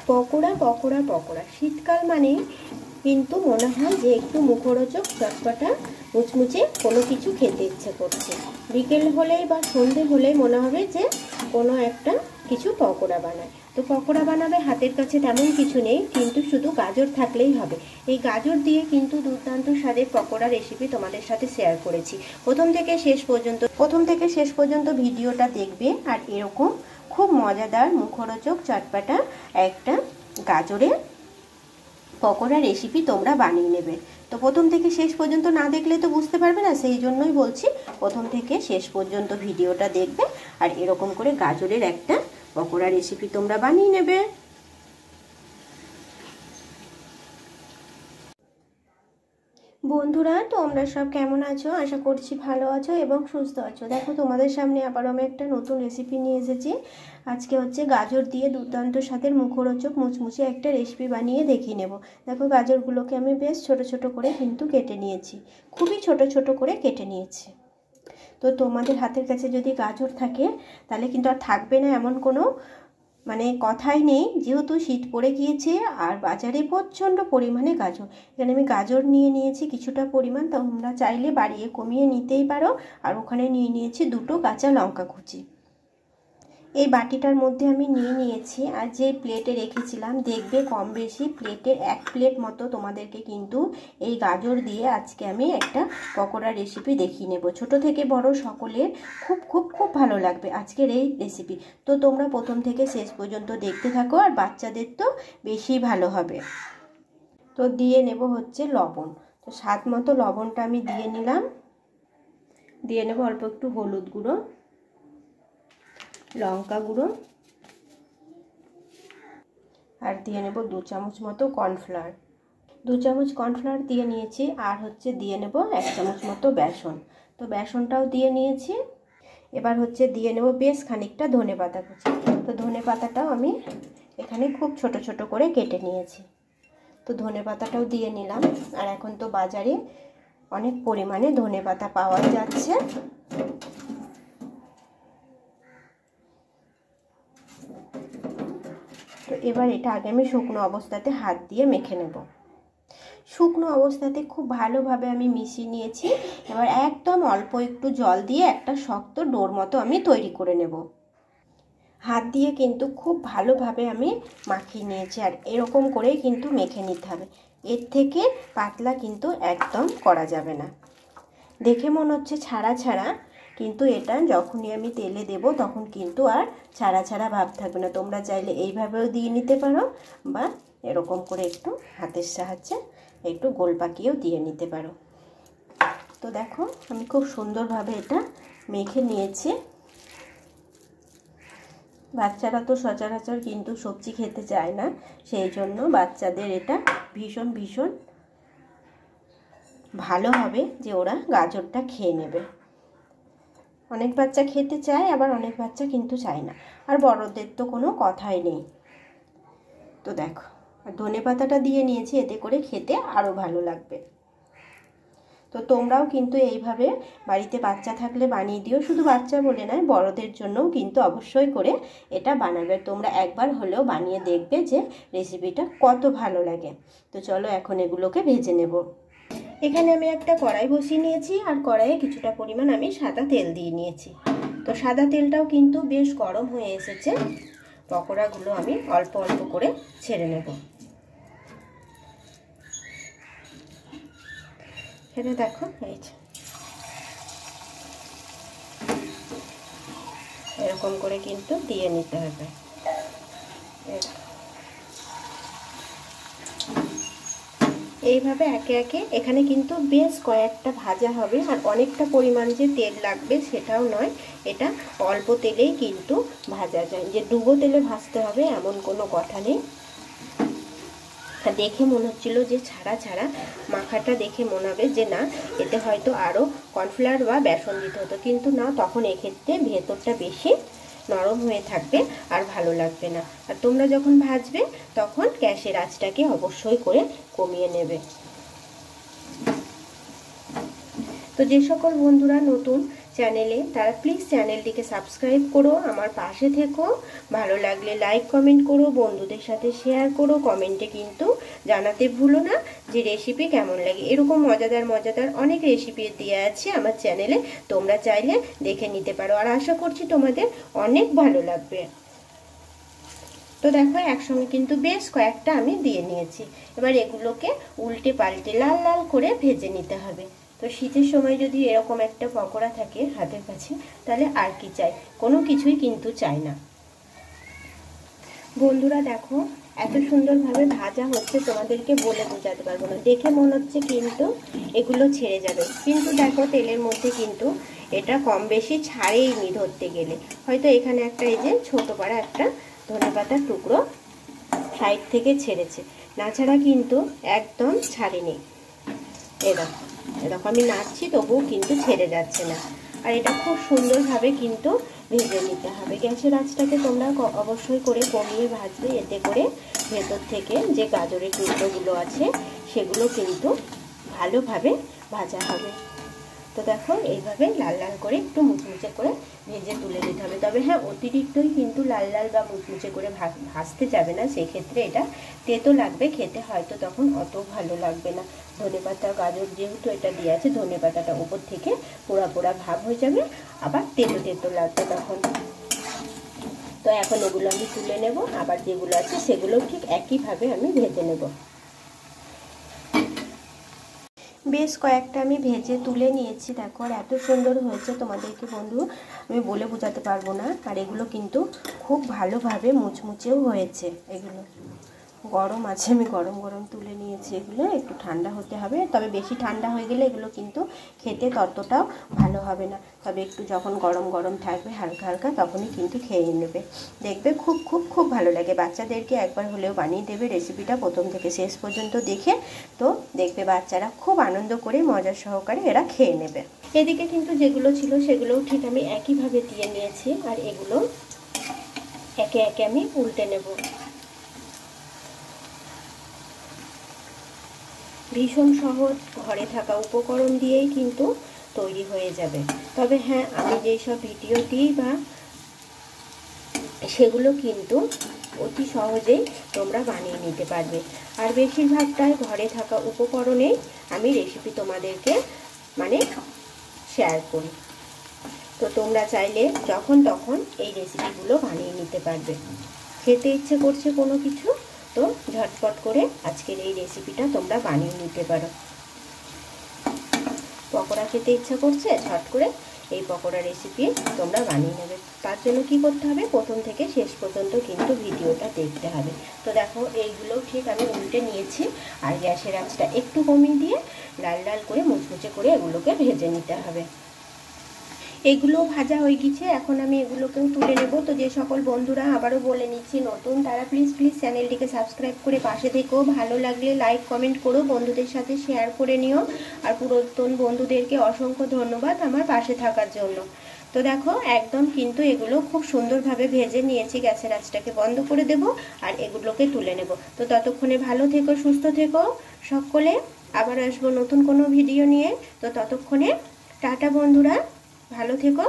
পকোড়া পকোড়া পকোড়া, শীতকাল মানে কিন্তু মনে হয় যে একটু মুখরোচক চটপটা মুচমুচে কোনো কিছু খেতে ইচ্ছে করছে। বিকেল হলেই বা সন্ধে হলেই মনে হবে যে কোনো একটা কিছু পকোড়া বানায়। তো পকোড়া বানাবে, হাতের কাছে তেমন কিছু নেই, কিন্তু শুধু গাজর থাকলেই হবে। এই গাজর দিয়ে কিন্তু দুর্দান্ত স্বাদের পকোড়া রেসিপি তোমাদের সাথে শেয়ার করেছি। প্রথম থেকে শেষ পর্যন্ত ভিডিওটা দেখবে, আর এরকম খুব মজাদার মুখরোচক চটপটা একটা গাজরের পকোড়া রেসিপি তোমরা বানিয়ে নেবে। তো প্রথম থেকে শেষ পর্যন্ত না দেখলে তো বুঝতে পারবে না, সেই জন্যই বলছি প্রথম থেকে শেষ পর্যন্ত ভিডিওটা দেখবে, আর এরকম করে গাজরের একটা পকোড়া রেসিপি তোমরা বানিয়ে নেবে। বন্ধুরা, তোমরা সব কেমন আছো? আশা করছি ভালো আছো এবং সুস্থ আছো। দেখো, তোমাদের সামনে আবার আমি একটা নতুন রেসিপি নিয়ে এসেছি। আজকে হচ্ছে গাজর দিয়ে দুর্দান্ত স্বাদের মুখরোচক মুচমুচে একটা রেসিপি বানিয়ে দেখিয়ে নেব। দেখো, গাজরগুলোকে আমি বেশ ছোট ছোট করে কিন্তু কেটে নিয়েছি, খুবই ছোট ছোট করে কেটে নিয়েছি। তো তোমাদের হাতের কাছে যদি গাজর থাকে তাহলে কিন্তু আর থাকবে না এমন কোনো কথাই নেই, যেহেতু শীত পড়ে গিয়েছে আর বাজারে প্রচণ্ড পরিমাণে গাজর। এখানে আমি গাজর নিয়ে নিয়েছি কিছুটা পরিমাণ, তোমরা চাইলে বাড়িয়ে কমিয়ে নিতেই পারো। আর ওখানে নিয়ে নিয়েছি 2টো কাঁচা লঙ্কা কুচি। এই বাটিটার মধ্যে আমি নিয়ে নিয়েছি, আর যে প্লেটে রেখেছিলাম দেখবে কম বেশি প্লেটের 1 প্লেট মতো তোমাদেরকে কিন্তু এই গাজর দিয়ে আজকে আমি একটা পকোড়া রেসিপি দেখিয়ে নেব। ছোট থেকে বড় সকলের খুব খুব খুব ভালো লাগবে আজকের এই রেসিপি। তো তোমরা প্রথম থেকে শেষ পর্যন্ত দেখতে থাকো, আর বাচ্চাদের তো বেশি ভালো হবে। তো দিয়ে নেব হচ্ছে লবণ। তো স্বাদ মতো লবণটা আমি দিয়ে নিলাম। দিয়ে নেব অল্প একটু হলুদ গুঁড়ো, লঙ্কা গুঁড়ো, আর দিয়ে নেব 2 চামচ মতো কর্নফ্লাওয়ার। 2 চামচ কর্নফ্লাওয়ার দিয়ে নিয়েছি, আর হচ্ছে দিয়ে নেব 1 চামচ মতো বেসন। তো বেসনটাও দিয়ে নিয়েছি। এবার হচ্ছে দিয়ে নেব বেশ খানিকটা ধনেপাতা কুচি। তো ধনেপাতাটাও আমি এখানে খুব ছোট ছোট করে কেটে নিয়েছি। তো ধনেপাতাটাও দিয়ে নিলাম। আর এখন তো বাজারে অনেক পরিমাণে ধনেপাতা পাওয়া যাচ্ছে। তো এবার এটা আগে আমি শুকনো অবস্থাতে হাত দিয়ে মেখে নেব। শুকনো অবস্থাতে খুব ভালোভাবে আমি মিশিয়ে নিয়েছি। এবার একদম অল্প একটু জল দিয়ে একটা শক্ত ডোর মতো আমি তৈরি করে নেব। হাত দিয়ে কিন্তু খুব ভালোভাবে আমি মাখিয়ে নিয়েছি, আর এরকম করেই কিন্তু মেখে নিতে হবে। এর থেকে পাতলা কিন্তু একদম করা যাবে না। দেখে মনে হচ্ছে ছাড়া ছাড়া, কিন্তু এটা যখনই আমি তেলে দেব তখন কিন্তু আর ছাড়া ছাড়া ভাব থাকবে না। তোমরা চাইলে এইভাবেও দিয়ে নিতে পারো, বা এরকম করে একটু হাতের সাহায্যে একটু গোল পাকিয়েও দিয়ে নিতে পারো। তো দেখো, আমি খুব সুন্দরভাবে এটা মেখে নিয়েছি। বাচ্চারা তো সচরাচর কিন্তু সবজি খেতে চায় না, সেই জন্য বাচ্চাদের এটা ভীষণ ভীষণ ভালো হবে যে ওরা গাজরটা খেয়ে নেবে। অনেক বাচ্চা খেতে চায়, আবার অনেক বাচ্চা কিন্তু চায় না, আর বড়দের তো কোনো কথাই নেই। তো দেখো, ধনেপাতাটা দিয়ে নিয়েছি, এতে করে খেতে আরও ভালো লাগবে। তো তোমরাও কিন্তু এইভাবে বাড়িতে বাচ্চা থাকলে বানিয়ে দিও। শুধু বাচ্চা বলে নয়, বড়দের জন্যও কিন্তু অবশ্যই করে এটা বানাবে। তোমরা একবার হলেও বানিয়ে দেখবে যে রেসিপিটা কত ভালো লাগে। তো চলো এখন এগুলোকে ভেজে নেব। এখানে আমি একটা কড়াই বসিয়ে নিয়েছি, আর কড়াইয়ে কিছুটা পরিমাণ আমি সাদা তেল দিয়ে নিয়েছি। তো সাদা তেলটাও কিন্তু বেশ গরম হয়ে এসেছে। পকোড়াগুলো আমি অল্প অল্প করে ছেড়ে নেব। এটা দেখো, এই এরকম করে কিন্তু দিয়ে নিতে হবে। এইভাবে একে একে এখানে কিন্তু বেশ কয়েকটা ভাজা হবে, আর অনেকটা পরিমাণ যে তেল লাগবে সেটাও নয়, এটা অল্প তেলেই কিন্তু ভাজা যায়। যে ডুবো তেলে ভাজতে হবে এমন কোনো কথা নেই। দেখে মনে হচ্ছিল যে ছাড়া ছাড়া, মাখাটা দেখে মনে হবে যে না, এতে হয়তো আরও কর্নফ্লাওয়ার বা বেসন দিতে হতো, কিন্তু না, তখন এক্ষেত্রে ভেতরটা বেশি নরম হয়ে থাকবে আর ভালো লাগবে না। আর তোমরা যখন ভাজবে তখন গ্যাসের আঁচটাকে অবশ্যই করে কমিয়ে নেবে। তো যে সকল বন্ধুরা নতুন চ্যানেলে, তারা প্লিজ চ্যানেলটিকে সাবস্ক্রাইব করো, আমার পাশে থেকো। ভালো লাগলে লাইক কমেন্ট করো, বন্ধুদের সাথে শেয়ার করো। কমেন্টে কিন্তু জানাতে ভুলো না যে রেসিপি কেমন লাগে। এরকম মজাদার মজাদার অনেক রেসিপি দেওয়া আছে আমার চ্যানেলে, তোমরা চাইলে দেখে নিতে পারো। আর আশা করছি তোমাদের অনেক ভালো লাগবে। তো দেখো একসঙ্গে কিন্তু বেশ কয়েকটা আমি দিয়ে নিয়েছি। এবার এগুলোকে উল্টে পাল্টে লাল লাল করে ভেজে নিতে হবে। তো শীতের সময় যদি এরকম একটা পকোড়া থাকে হাতের কাছে, তাহলে আর কি চাই, কোনো কিছুই কিন্তু চাই না। বন্ধুরা দেখো এত সুন্দরভাবে ভাজা হচ্ছে, তোমাদেরকে বলে বোঝাতে পারবো না। দেখে মনে হচ্ছে কিন্তু এগুলো ছেড়ে যাবে, কিন্তু দেখো তেলের মধ্যে কিন্তু এটা কম বেশি ছাড়েইনি ধরতে গেলে। হয়তো এখানে একটা এই যে ছোটো পাড়া একটা ধনেপাতার টুকরো সাইড থেকে ছেড়েছে, না ছাড়া কিন্তু একদম ছাড়েনি। এরকম আমি নাড়ছি তবুও কিন্তু ছেড়ে যাচ্ছে না। আর এটা খুব সুন্দরভাবে কিন্তু ভেজে নিতে হবে। গ্যাসের আঁচটাকে তোমরা অবশ্যই করে কমিয়ে ভাজবে, এতে করে ভেতর থেকে যে গাজরের টুকরোগুলো আছে সেগুলো কিন্তু ভালোভাবে ভাজা হবে। তো দেখো এইভাবে লাল লাল করে একটু মুচমুচে করে ভেজে তুলে নিতে হবে। তবে হ্যাঁ, অতিরিক্তই কিন্তু লাল লাল বা মুচমুচে করে ভাজতে যাবে না, সেক্ষেত্রে এটা তেতো লাগবে খেতে, হয়তো তখন অত ভালো লাগবে না। ধনেপাতা গাজর যেহেতু এটা দিয়ে আছে, ধনেপাতাটা উপর থেকে পোড়া পোড়া ভাব হয়ে যাবে, আবার তেতো তেতো লাগবে তখন। তো এখন এগুলো আমি তুলে নেব, আবার যেগুলো আছে সেগুলো ঠিক একইভাবে আমি ভেজে নেব। বেশ কয়েকটা আমি ভেজে তুলে নিয়েছি। দেখো আর এত সুন্দর হয়েছে, তোমাদেরকে বন্ধু আমি বলে বোঝাতে পারবো না। আর এগুলো কিন্তু খুব ভালোভাবে মুচমুচেও হয়েছে। এগুলো গরম আছে, আমি গরম গরম তুলে নিয়েছি। এগুলো একটু ঠান্ডা হতে হবে, তবে বেশি ঠান্ডা হয়ে গেলে এগুলো কিন্তু খেতে ততটাও ভালো হবে না। তবে একটু যখন গরম গরম থাকবে হালকা হালকা, তখনই কিন্তু খেয়ে নেবে, দেখবে খুব খুব খুব ভালো লাগে। বাচ্চাদেরকে একবার হলেও বানিয়ে দেবে রেসিপিটা প্রথম থেকে শেষ পর্যন্ত দেখে, তো দেখবে বাচ্চারা খুব আনন্দ করে মজা সহকারে এরা খেয়ে নেবে। এদিকে কিন্তু যেগুলো ছিল সেগুলোও ঠিক আমি একইভাবে দিয়ে নিয়েছি, আর এগুলো একে একে আমি উল্টে নেব। ভীষণ সহজ, ঘরে থাকা উপকরণ দিয়েই কিন্তু তৈরি হয়ে যাবে। তবে হ্যাঁ, আমি যেই সব ভিডিও দিই বা সেগুলো কিন্তু অতি সহজেই তোমরা বানিয়ে নিতে পারবে। আর বেশিরভাগটাই ঘরে থাকা উপকরণেই আমি রেসিপি তোমাদেরকে শেয়ার করি। তো তোমরা চাইলে যখন তখন এই রেসিপিগুলো বানিয়ে নিতে পারবে। খেতে ইচ্ছে করছে কোনো কিছু, তো ঝটপট করে আজকের এই রেসিপিটা তোমরা বানিয়ে নিতে পারো। পকোড়া খেতে ইচ্ছা করছে, ঝট করে এই পকোড়া রেসিপি তোমরা বানিয়ে নেবে। তার জন্য কি করতে হবে, প্রথম থেকে শেষ পর্যন্ত কিন্তু ভিডিওটা দেখতে হবে। তো দেখো এইগুলো ঠিক আমি উল্টে নিয়েছি, আর গ্যাসের আঁচটা একটু কমিয়ে দিয়ে লাল লাল করে মুচমুচে করে এগুলোকে ভেজে নিতে হবে। এগুলো ভাজা হয়ে গেছে, এখন আমি এগুলোকেও তুলে নেব। তো যে সকল বন্ধুরা, আবারও বলে নিচ্ছি নতুন, তারা প্লিজ চ্যানেলটিকে সাবস্ক্রাইব করে পাশে থেকো। ভালো লাগলে লাইক কমেন্ট করো, বন্ধুদের সাথে শেয়ার করে নিও। আর পুরাতন বন্ধুদেরকে অসংখ্য ধন্যবাদ আমার পাশে থাকার জন্য। তো দেখো একদম কিন্তু এগুলো খুব সুন্দরভাবে ভেজে নিয়েছি। গ্যাসের আঁচটাকে বন্ধ করে দেব আর এগুলোকে তুলে নেব। তো ততক্ষণে ভালো থেকো, সুস্থ থেকো সকলে। আবার আসবো নতুন কোনো ভিডিও নিয়ে। তো ততক্ষণে টাটা বন্ধুরা, ভালো থেকো।